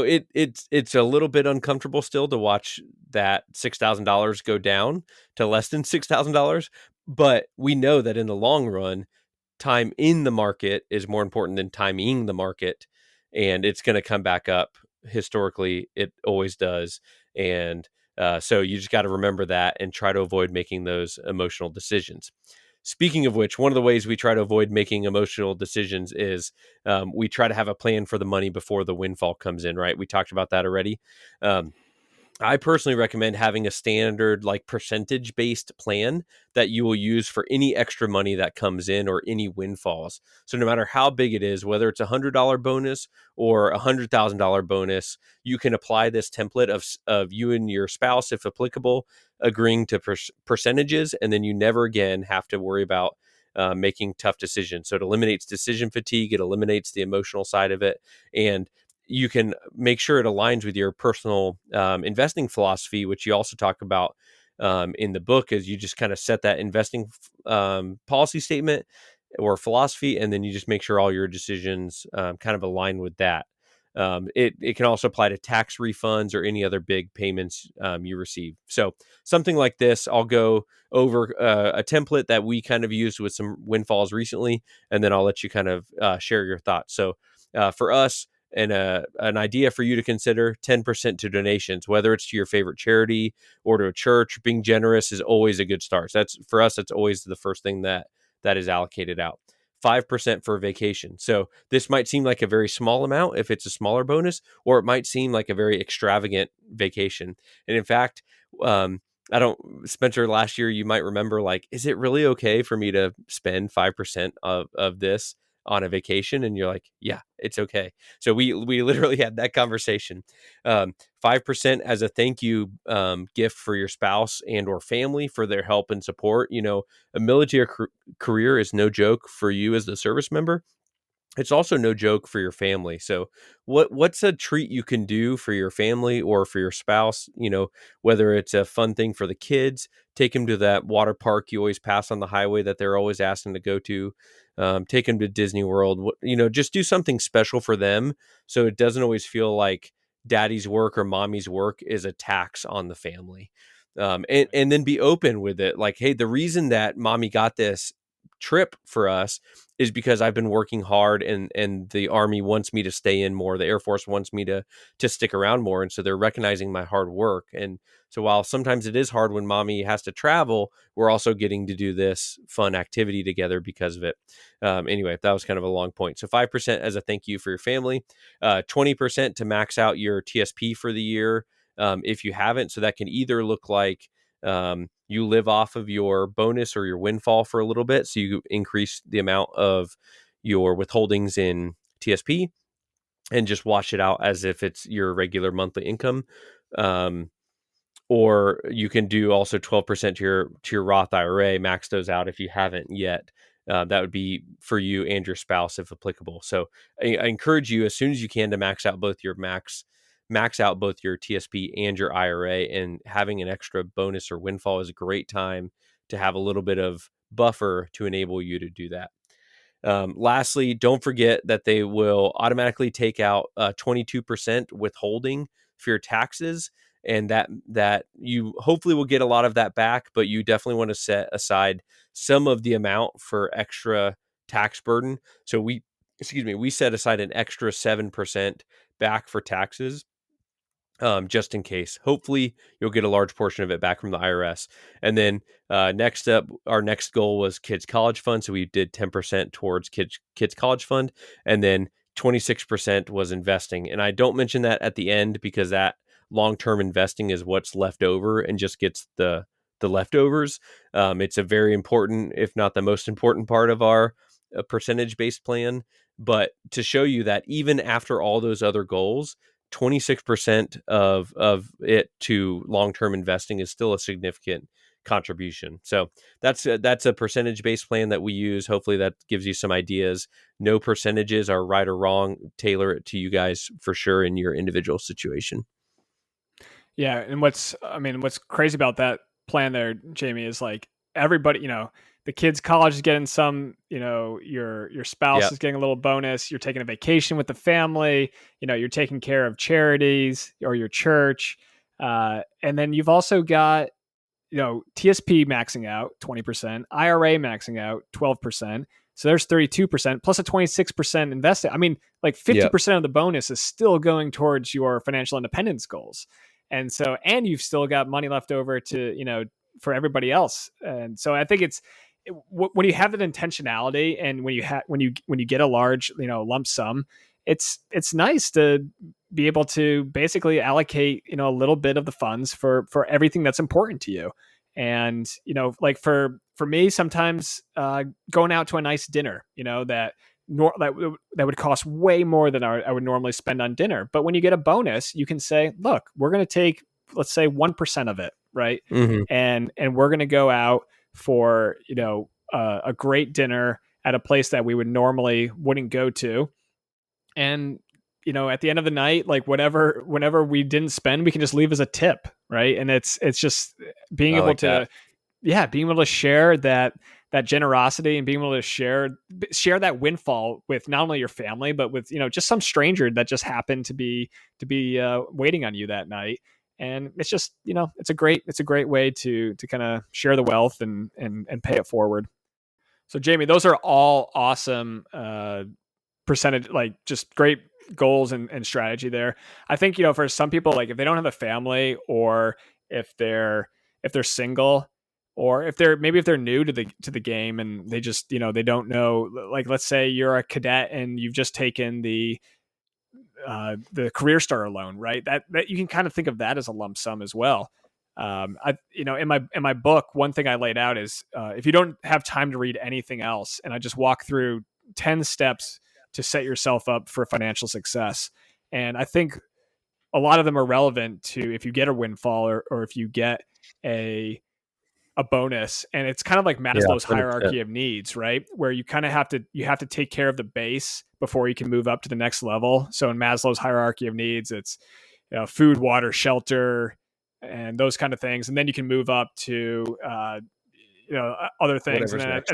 Speaker 2: it's a little bit uncomfortable still to watch that $6,000 go down to less than $6,000, but we know that in the long run, time in the market is more important than timing the market, and it's going to come back up. Historically, it always does. And so you just got to remember that and try to avoid making those emotional decisions. Speaking of which, one of the ways we try to avoid making emotional decisions is we try to have a plan for the money before the windfall comes in, right? We talked about that already. I personally recommend having a standard like percentage based plan that you will use for any extra money that comes in or any windfalls. So no matter how big it is, whether it's $100 bonus or $100,000 bonus, you can apply this template of you and your spouse, if applicable, agreeing to percentages, and then you never again have to worry about making tough decisions. So it eliminates decision fatigue. It eliminates the emotional side of it, and you can make sure it aligns with your personal investing philosophy, which you also talk about in the book. Is you just kind of set that investing policy statement or philosophy, and then you just make sure all your decisions kind of align with that. It can also apply to tax refunds or any other big payments you receive. So something like this, I'll go over a template that we kind of used with some windfalls recently, and then I'll let you kind of share your thoughts. So for us, and an idea for you to consider: 10% to donations, whether it's to your favorite charity or to a church. Being generous is always a good start. So that's for us. That's always the first thing that is allocated out. 5% for vacation. So this might seem like a very small amount if it's a smaller bonus, or it might seem like a very extravagant vacation. And in fact, I don't, Spencer, last year, you might remember, like, is it really okay for me to spend 5% of this on a vacation? And you're like, yeah, it's okay. So we literally had that conversation. 5% as a thank you gift for your spouse and or family for their help and support. You know, a military career is no joke for you as the service member. It's also no joke for your family. So what's a treat you can do for your family or for your spouse? You know, whether it's a fun thing for the kids, take them to that water park you always pass on the highway that they're always asking to go to. Take them to Disney World. You know, just do something special for them, so it doesn't always feel like daddy's work or mommy's work is a tax on the family. And then be open with it. Like, hey, the reason that mommy got this trip for us is because I've been working hard, and the Army wants me to stay in more. The Air Force wants me to stick around more. And so they're recognizing my hard work. And so while sometimes it is hard when mommy has to travel, we're also getting to do this fun activity together because of it. Anyway, that was kind of a long point. So 5% as a thank you for your family, 20% to max out your TSP for the year. If you haven't, so that can either look like you live off of your bonus or your windfall for a little bit, so you increase the amount of your withholdings in TSP and just wash it out as if it's your regular monthly income. Or you can do also 12% to your Roth IRA, max those out if you haven't yet. That would be for you and your spouse if applicable. So I encourage you as soon as you can to max out both your max out both your TSP and your IRA, and having an extra bonus or windfall is a great time to have a little bit of buffer to enable you to do that. Lastly, don't forget that they will automatically take out 22% withholding for your taxes, and that you hopefully will get a lot of that back, but you definitely want to set aside some of the amount for extra tax burden. So we set aside an extra 7% back for taxes, just in case. Hopefully, you'll get a large portion of it back from the IRS. And then next up, our next goal was kids' college fund. So we did 10% towards kids' college fund, and then 26% was investing. And I don't mention that at the end because that long-term investing is what's left over and just gets the leftovers. It's a very important, if not the most important part of our percentage-based plan. But to show you that even after all those other goals, 26% of it to long-term investing is still a significant contribution. So that's a percentage-based plan that we use. Hopefully that gives you some ideas. No percentages are right or wrong. Tailor it to you guys for sure in your individual situation.
Speaker 1: Yeah, and what's crazy about that plan there, Jamie, is like everybody, the kids' college is getting some, your spouse
Speaker 2: Yeah.
Speaker 1: is getting a little bonus. You're taking a vacation with the family. You're taking care of charities or your church, and then you've also got TSP maxing out 20%, IRA maxing out 12%. So there's 32% plus a 26% invested. I mean, like 50% of the bonus is still going towards your financial independence goals. And so, and you've still got money left over to, for everybody else. And so I think when you have that intentionality, and when you get a large, lump sum, it's nice to be able to basically allocate, a little bit of the funds for everything that's important to you. And, like for me, sometimes going out to a nice dinner, that would cost way more than I would normally spend on dinner. But when you get a bonus, you can say, look, we're going to take, let's say 1% of it, right?
Speaker 2: Mm-hmm.
Speaker 1: And we're going to go out for, a great dinner at a place that we would normally wouldn't go to. And, at the end of the night, like whenever we didn't spend, we can just leave as a tip. Right. And it's just being
Speaker 2: I
Speaker 1: able
Speaker 2: like
Speaker 1: to,
Speaker 2: that.
Speaker 1: yeah, being able to share that generosity and being able to share that windfall with not only your family, but with, just some stranger that just happened to be waiting on you that night. And it's just, it's a great way to kind of share the wealth and pay it forward. So Jamie, those are all awesome percentage, like just great goals and strategy there. I think, for some people, like if they don't have a family, or if they're single, or if they're new to the game and they just, they don't know, like let's say you're a cadet and you've just taken the career starter loan, right? That you can kind of think of that as a lump sum as well. In my book, one thing I laid out is, if you don't have time to read anything else, and I just walk through 10 steps to set yourself up for financial success. And I think a lot of them are relevant to if you get a windfall, or if you get a bonus. And it's kind of like
Speaker 2: Yeah,
Speaker 1: Maslow's
Speaker 2: 100%.
Speaker 1: hierarchy of needs, right? Where you kind of have to take care of the base before you can move up to the next level. So in Maslow's hierarchy of needs, it's, food, water, shelter, and those kind of things. And then you can move up to, other things. And
Speaker 2: Whatever's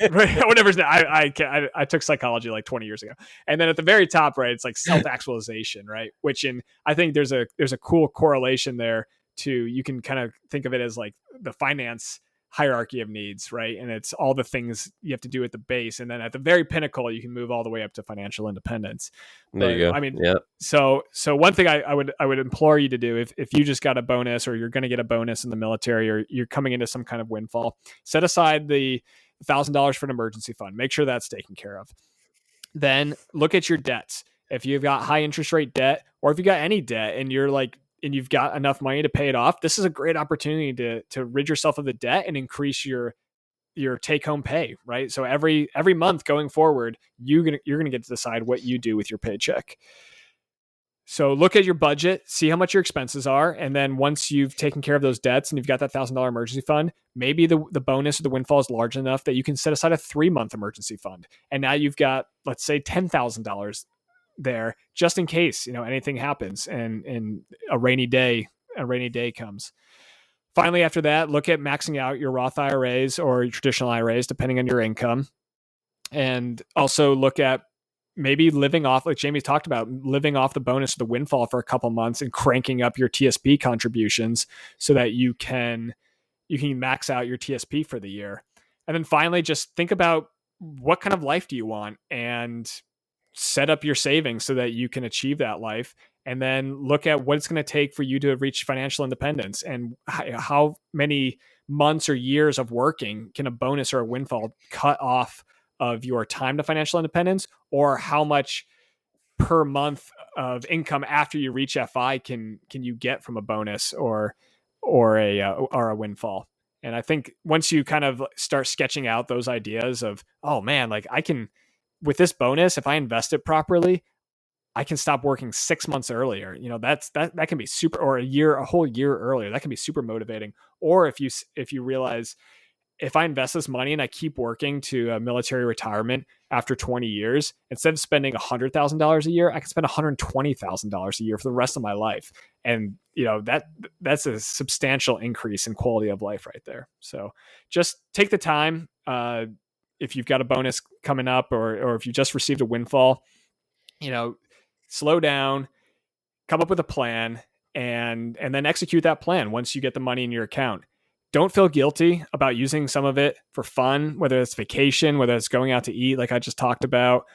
Speaker 1: then
Speaker 2: next.
Speaker 1: whatever's I took psychology like 20 years ago. And then at the very top, right, it's like self-actualization, right? Which I think there's a cool correlation there to, you can kind of think of it as like the finance hierarchy of needs, right? And it's all the things you have to do at the base. And then at the very pinnacle, you can move all the way up to financial independence.
Speaker 2: There
Speaker 1: But
Speaker 2: you go.
Speaker 1: I mean,
Speaker 2: Yeah.
Speaker 1: so one thing I would implore you to do, if you just got a bonus, or you're going to get a bonus in the military, or you're coming into some kind of windfall, set aside the $1,000 for an emergency fund. Make sure that's taken care of. Then look at your debts. If you've got high interest rate debt, or if you got any debt and you've got enough money to pay it off, this is a great opportunity to rid yourself of the debt and increase your take home pay, right? So every month going forward, you're gonna get to decide what you do with your paycheck. So look at your budget, see how much your expenses are, and then once you've taken care of those debts and you've got that $1,000 emergency fund, maybe the bonus or the windfall is large enough that you can set aside a 3-month emergency fund, and now you've got, let's say, $10,000 there just in case, anything happens and a rainy day comes. Finally, after that, look at maxing out your Roth IRAs or your traditional IRAs, depending on your income. And also look at maybe living off, like Jamie talked about, living off the bonus of the windfall for a couple months and cranking up your TSP contributions so that you can max out your TSP for the year. And then finally, just think about what kind of life do you want, and set up your savings so that you can achieve that life. And then look at what it's going to take for you to reach financial independence, and how many months or years of working can a bonus or a windfall cut off of your time to financial independence, or how much per month of income after you reach FI can you get from a bonus or a windfall. And I think once you kind of start sketching out those ideas of, oh man, like I can, with this bonus, if I invest it properly, I can stop working 6 months earlier. That can be super, or a whole year earlier. That can be super motivating. Or if you realize, if I invest this money and I keep working to a military retirement after 20 years, instead of spending $100,000 a year, I can spend $120,000 a year for the rest of my life. And that's a substantial increase in quality of life right there. So just take the time. If you've got a bonus coming up, or if you just received a windfall, slow down, come up with a plan, and then execute that plan once you get the money in your account. Don't feel guilty about using some of it for fun, whether it's vacation, whether it's going out to eat, like I just talked about,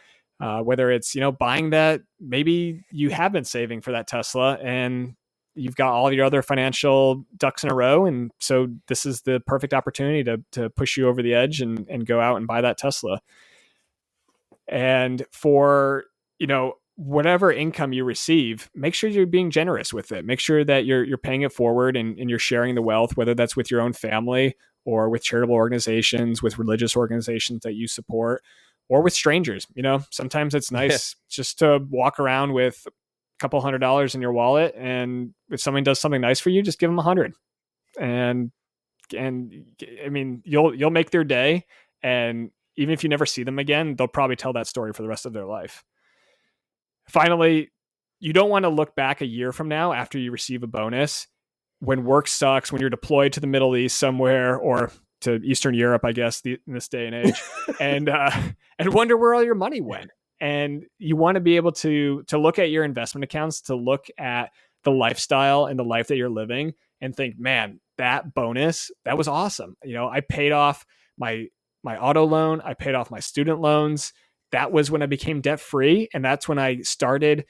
Speaker 1: whether it's, buying that, maybe you have been saving for that Tesla and you've got all your other financial ducks in a row. And so this is the perfect opportunity to push you over the edge and go out and buy that Tesla. And for, whatever income you receive, make sure you're being generous with it. Make sure that you're paying it forward and you're sharing the wealth, whether that's with your own family or with charitable organizations, with religious organizations that you support, or with strangers. Sometimes it's nice just to walk around with a couple $100 in your wallet, and if someone does something nice for you, just give them 100. And I mean, you'll make their day, and even if you never see them again, they'll probably tell that story for the rest of their life. Finally, you don't want to look back a year from now after you receive a bonus, when work sucks, when you're deployed to the Middle East somewhere, or to Eastern Europe, I guess, in this day and age, and wonder where all your money went. And you want to be able to look at your investment accounts, to look at the lifestyle and the life that you're living, and think, man, that bonus, that was awesome. I paid off my auto loan, I paid off my student loans. That was when I became debt free, and that's when I started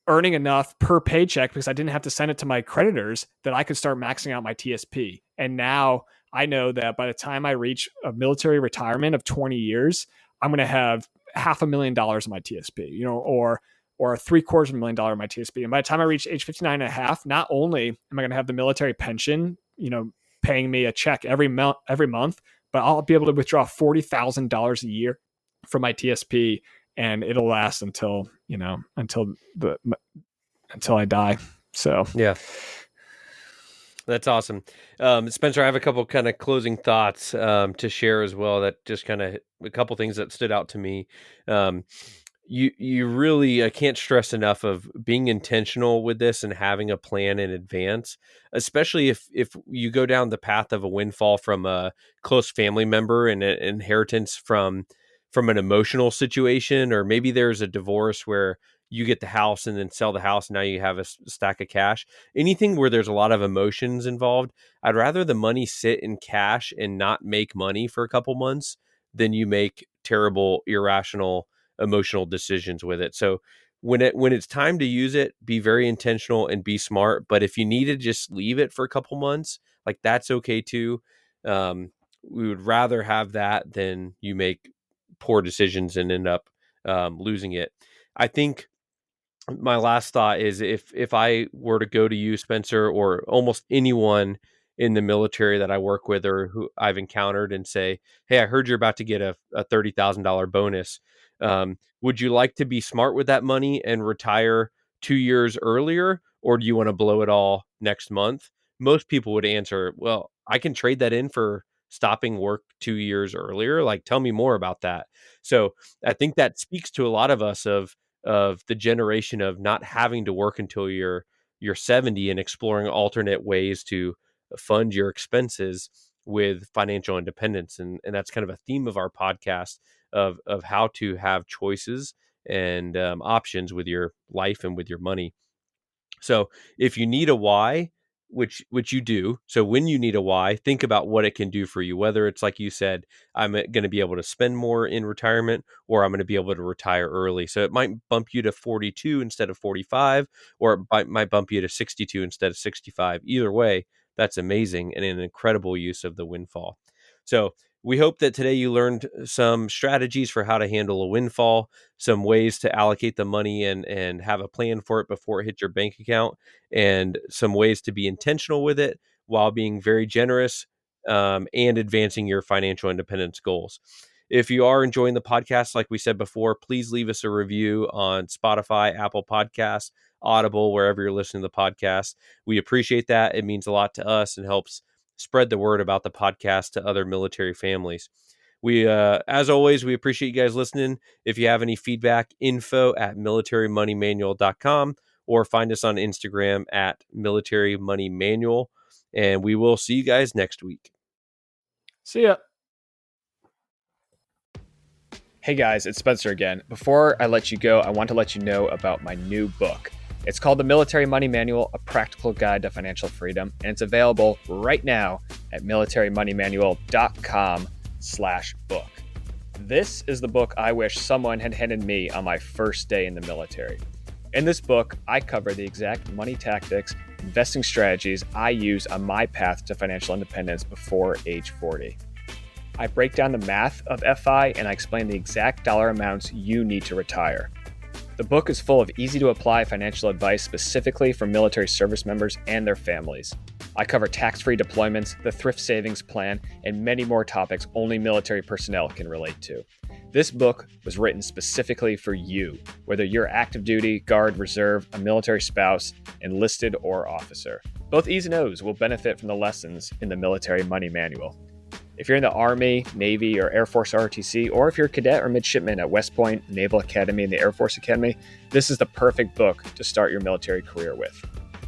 Speaker 1: earning enough per paycheck, because I didn't have to send it to my creditors, that I could start maxing out my TSP. And now I know that by the time I reach a military retirement of 20 years, I'm going to have $500,000 in my TSP, or $750,000 in my TSP. And by the time I reach age 59 and a half, not only am I going to have the military pension, paying me a check every month, but I'll be able to withdraw $40,000 a year from my TSP, and it'll last until I die. So
Speaker 2: yeah, that's awesome. Spencer, I have a couple kind of closing thoughts to share as well, that just kind of a couple things that stood out to me. You really, I can't stress enough of being intentional with this and having a plan in advance, especially if you go down the path of a windfall from a close family member and an inheritance from an emotional situation, or maybe there's a divorce where you get the house and then sell the house, and now you have a stack of cash. Anything where there's a lot of emotions involved, I'd rather the money sit in cash and not make money for a couple months than you make terrible, irrational, emotional decisions with it. So when it's time to use it, be very intentional and be smart. But if you need to just leave it for a couple months, like, that's okay too. We would rather have that than you make poor decisions and end up losing it. I think my last thought is, if I were to go to you, Spencer, or almost anyone in the military that I work with or who I've encountered, and say, hey, I heard you're about to get a $30,000 bonus. Would you like to be smart with that money and retire 2 years earlier, or do you want to blow it all next month? Most people would answer, well, I can trade that in for stopping work 2 years earlier. Like, tell me more about that. So I think that speaks to a lot of us of the generation of not having to work until you're 70, and exploring alternate ways to fund your expenses with financial independence. And that's kind of a theme of our podcast, of how to have choices and options with your life and with your money. So if you need a why, which you do, so when you need a why, think about what it can do for you, whether it's like you said, I'm going to be able to spend more in retirement, or I'm going to be able to retire early. So it might bump you to 42 instead of 45, or it might bump you to 62 instead of 65. Either way, that's amazing and an incredible use of the windfall. So we hope that today you learned some strategies for how to handle a windfall, some ways to allocate the money and have a plan for it before it hits your bank account, and some ways to be intentional with it while being very generous and advancing your financial independence goals. If you are enjoying the podcast, like we said before, please leave us a review on Spotify, Apple Podcasts, Audible, wherever you're listening to the podcast. We appreciate that. It means a lot to us and helps spread the word about the podcast to other military families. We, as always, we appreciate you guys listening. If you have any feedback, info@militarymoneymanual.com, or find us on Instagram @militarymoneymanual. And we will see you guys next week.
Speaker 1: See ya. Hey guys, it's Spencer again. Before I let you go, I want to let you know about my new book. It's called The Military Money Manual, A Practical Guide to Financial Freedom, and it's available right now at militarymoneymanual.com/book. This is the book I wish someone had handed me on my first day in the military. In this book, I cover the exact money tactics, investing strategies I use on my path to financial independence before age 40. I break down the math of FI, and I explain the exact dollar amounts you need to retire. The book is full of easy-to-apply financial advice specifically for military service members and their families. I cover tax-free deployments, the thrift savings plan, and many more topics only military personnel can relate to. This book was written specifically for you, whether you're active duty, guard, reserve, a military spouse, enlisted, or officer. Both E's and O's will benefit from the lessons in the Military Money Manual. If you're in the Army, Navy, or Air Force ROTC, or if you're a cadet or midshipman at West Point, Naval Academy, and the Air Force Academy, this is the perfect book to start your military career with.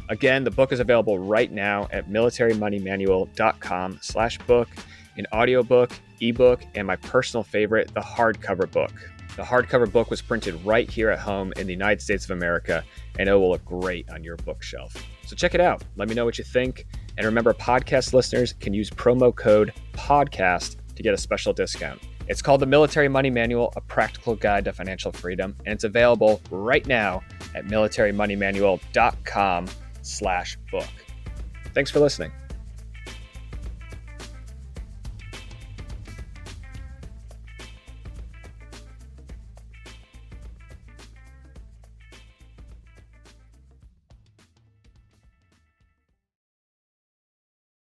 Speaker 1: Again, the book is available right now at militarymoneymanual.com/book, an audiobook, ebook, and my personal favorite, the hardcover book. The hardcover book was printed right here at home in the United States of America, and it will look great on your bookshelf. So check it out. Let me know what you think. And remember, podcast listeners can use promo code PODCAST to get a special discount. It's called The Military Money Manual, A Practical Guide to Financial Freedom, and it's available right now at militarymoneymanual.com/book. Thanks for listening.